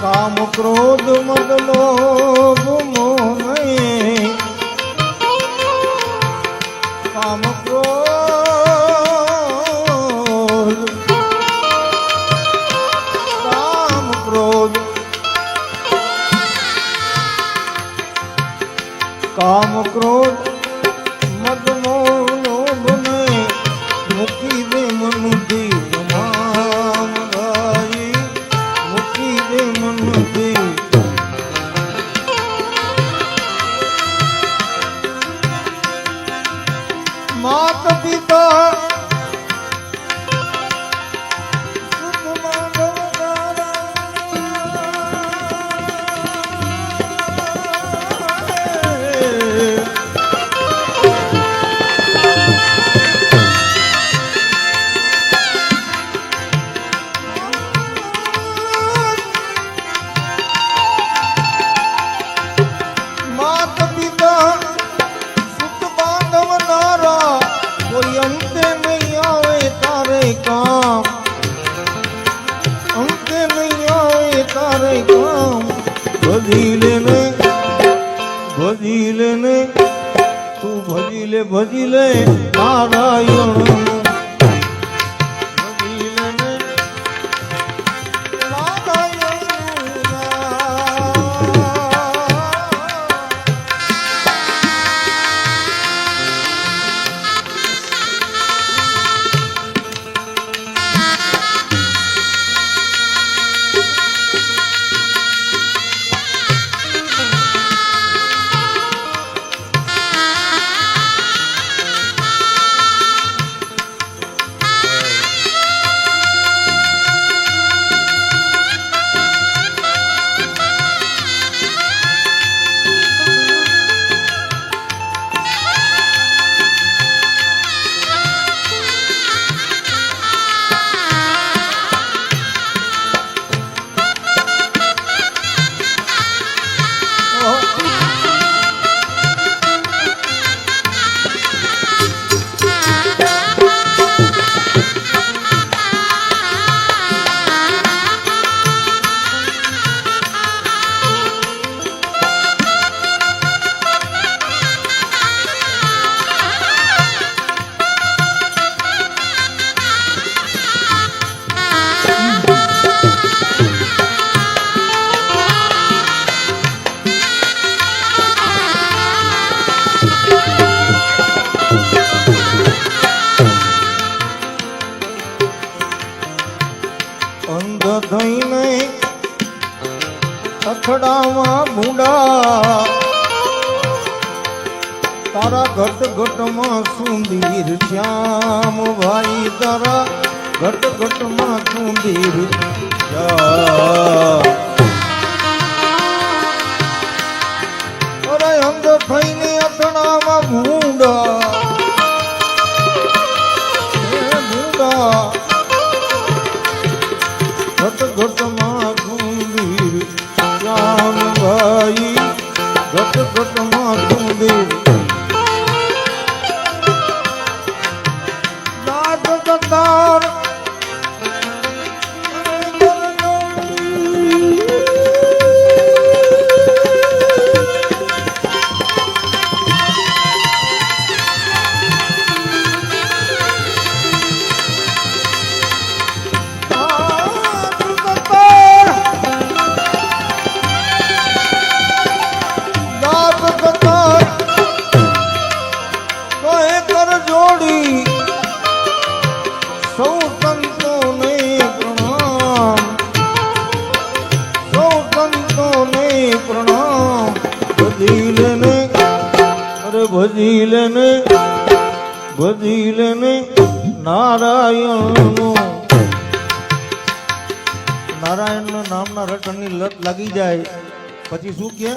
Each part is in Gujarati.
કામ ક્રોધ મદ લોભ મોહ નહીં, કામ ક્રોધ કામ ક્રોધ મદ મોહ લોભ નહીં, મૂકી દે મનથી તમામ ગાઈ, મૂકી દે મનથી માત પિતા ભજી લે નારાયણ અથડામાં ભૂંડા તારા ઘટ ઘટમાં સુંદીર શ્યામ ભાઈ તારા ઘટ ઘટમાં સુંદીર શ્યામ અરે અંધ થઈને અથડામાં ભૂંડા ઘટ ઘટમાં સુંદીર શ્યામ ભાઈ ઘટ ઘટમાં સુંદીર દાદ ભજી લેને નારાયણનું નામના રટણની લત લાગી જાય પછી શું કે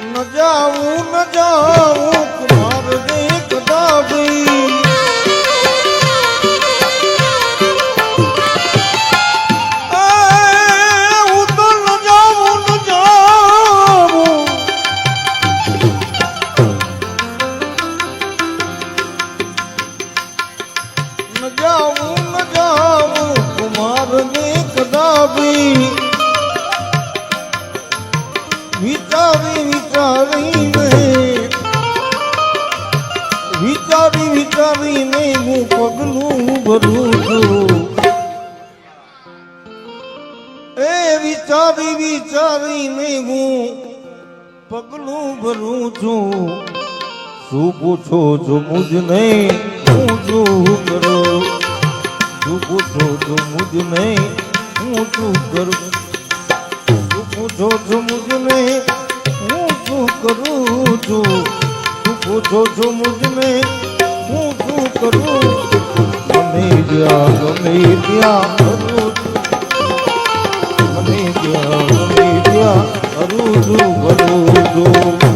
ન જાવું કુમાર દે કદાપી વિચારીને હું પગલું ભરું છું એ વિચારીને હું પગલું ભરું છું શું પૂછો છો મુજને હું શું કરું શું પૂછો છો મુજને હું શું કરું શું પૂછો છો મુજને હું શું કરું છું પૂછો છો મુજને હું શું કરું મને જ્યાં ગમે ત્યાં કરું મને જ્યાં ગમે ત્યાં કરું છું કરું છું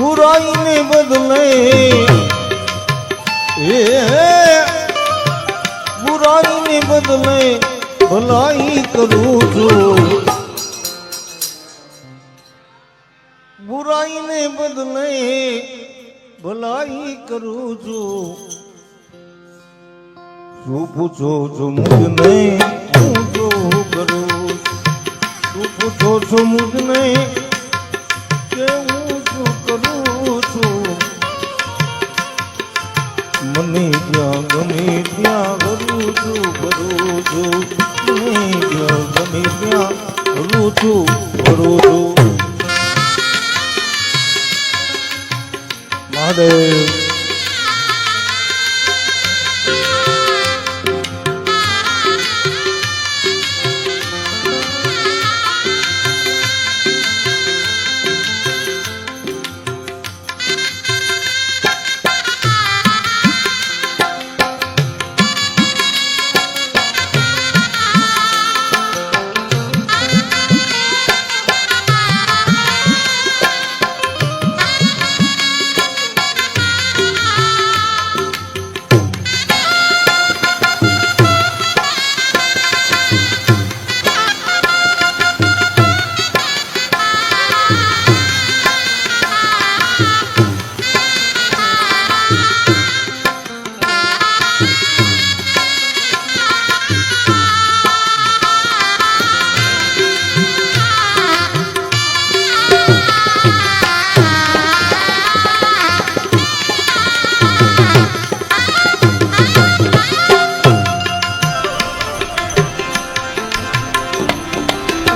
बुराई ने बदले बुराई ने बदले भलाई करूं છું बुराई ने बदले भलाई करूं છું શું પૂછો છો મુજને હું જો કરું શું પૂછો છો મુજને કે હું શું કરું છું મને ત્યાં ગમે ત્યાં કરું છું મને ત્યાં ગમે ત્યાં કરું છું મહાદેવ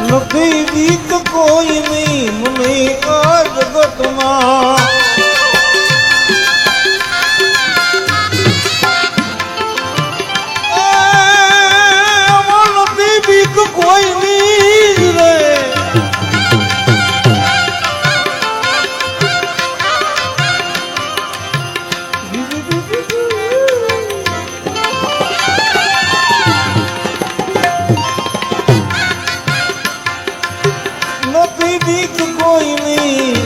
નથી બીક કોઈ નહીં મને આ જગતમાં નથી બીક કોઈ નહીં રે નથી બીક કોઈ નહીં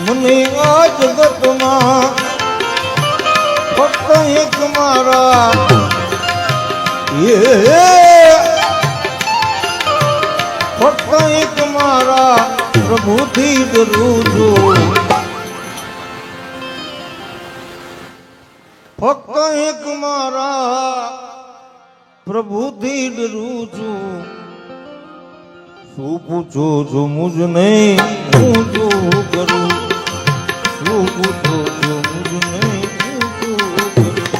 મને આ જગતમાં ફક્ત એક મારા ફક્ત એક મારા પ્રભુથી ડરું છું ફક્ત એક મારા પ્રભુથી ડરું છું શું પૂછો છો મુજને હું જો કરું શું પૂછો છો મુજને હું જો કરું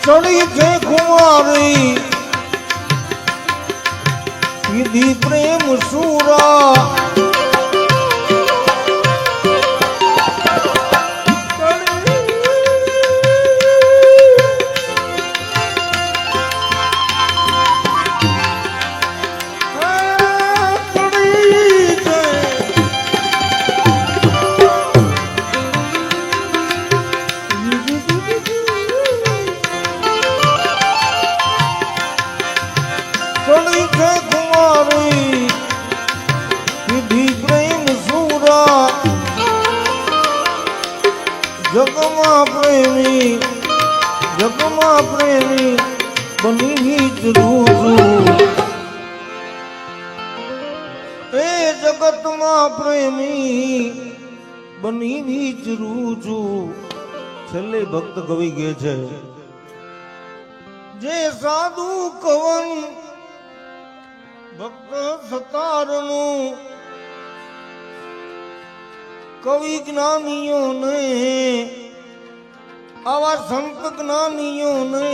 ચડી છે કુમારી કીધી પ્રેમ સુરા જગમાં પ્રેમી બની જ રૂ એ જગ જગતમાં પ્રેમી બની વિચરું છું. છેલ્લે ભક્ત કવિ કહે છે, જે સાધુ કવન ભક્ત સતારનું કવિ જ્ઞાનીઓને આવા સંત જ્ઞાનીઓને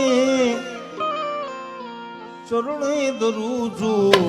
ચરણે ધરું છું.